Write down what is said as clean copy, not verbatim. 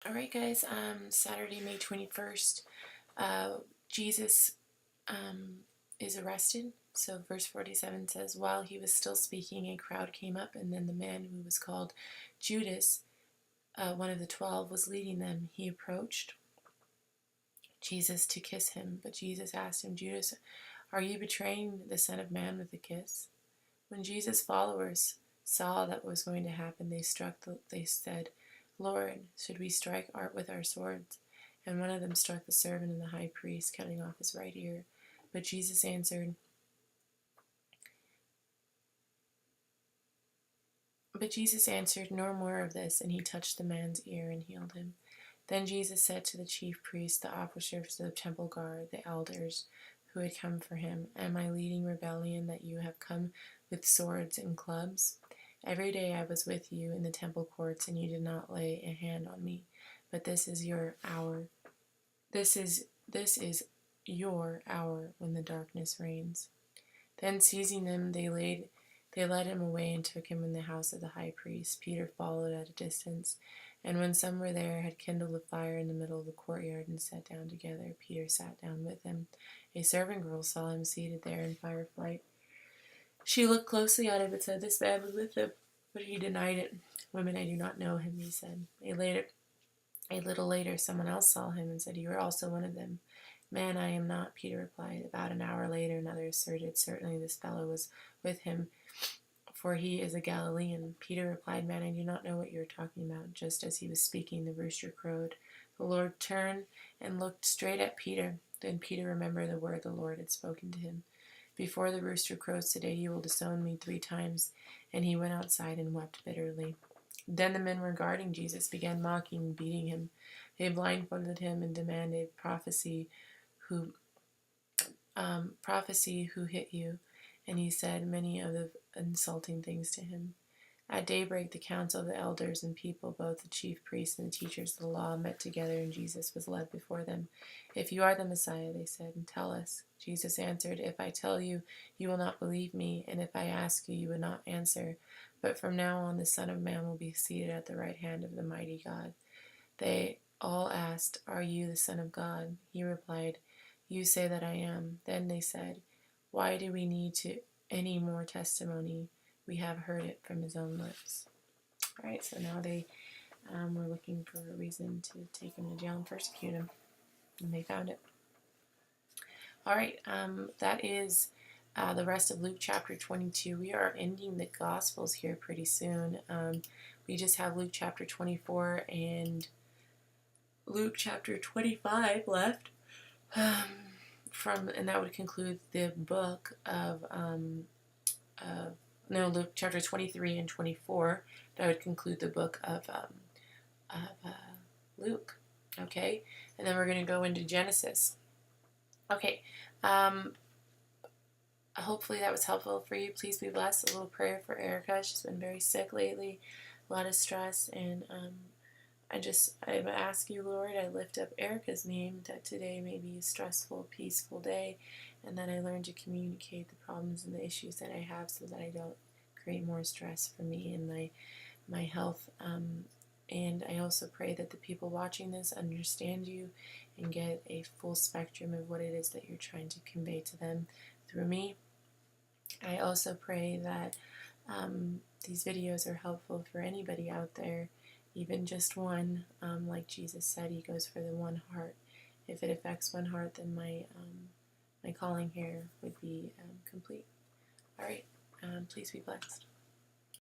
Alright guys, Saturday, May 21st, Jesus is arrested. So verse 47 says, while he was still speaking, a crowd came up, and then the man who was called Judas, one of the 12, was leading them. He approached Jesus to kiss him, but Jesus asked him, Judas, are you betraying the Son of Man with a kiss? When Jesus' followers saw that was going to happen, they said, Lord, should we strike with our swords? And one of them struck the servant of the high priest, cutting off his right ear. But Jesus answered, no more of this, and he touched the man's ear and healed him. Then Jesus said to the chief priests, the officers of the temple guard, the elders who had come for him, am I leading rebellion that you have come with swords and clubs? Every day I was with you in the temple courts, and you did not lay a hand on me. But this is your hour. This is your hour when the darkness reigns. Then seizing them, they led him away and took him in the house of the high priest. Peter followed at a distance, and when some were there, had kindled a fire in the middle of the courtyard and sat down together. Peter sat down with him. A servant girl saw him seated there in firelight. She looked closely at him and said, this man was with him. But he denied it. Women, I do not know him, he said. A little later, someone else saw him and said, you are also one of them. Man, I am not, Peter replied. About an hour later, another asserted, certainly this fellow was with him, for he is a Galilean. Peter replied, man, I do not know what you are talking about. Just as he was speaking, the rooster crowed. The Lord turned and looked straight at Peter. Then Peter remembered the word the Lord had spoken to him. Before the rooster crows today, you will disown me 3 times. And he went outside and wept bitterly. Then the men regarding Jesus began mocking and beating him. They blindfolded him and demanded, prophecy who hit you? And he said many of the insulting things to him. At daybreak, the council of the elders and people, both the chief priests and the teachers of the law, met together, and Jesus was led before them. If you are the Messiah, they said, and tell us. Jesus answered, if I tell you, you will not believe me, and if I ask you, you will not answer. But from now on, the Son of Man will be seated at the right hand of the mighty God. They all asked, are you the Son of God? He replied, you say that I am. Then they said, why do we need any more testimony? We have heard it from his own lips. All right, so now they were looking for a reason to take him to jail and persecute him, and they found it. All right, that is the rest of Luke chapter 22. We are ending the Gospels here pretty soon. We just have Luke chapter 24 and Luke chapter 25 left. And that would conclude the book of Luke chapter 23 and 24. That would conclude the book of Luke. Okay, and then we're going to go into Genesis. Okay, hopefully that was helpful for you. Please be blessed. A little prayer for Erica. She's been very sick lately, a lot of stress, and I ask you, Lord, I lift up Erica's name, that today may be a stressful, peaceful day, and that I learn to communicate the problems and the issues that I have so that I don't create more stress for me and my health. And I also pray that the people watching this understand you and get a full spectrum of what it is that you're trying to convey to them through me. I also pray that these videos are helpful for anybody out there, even just one. Like Jesus said, he goes for the one heart. If it affects one heart, then my calling here would be complete. All right, please be blessed.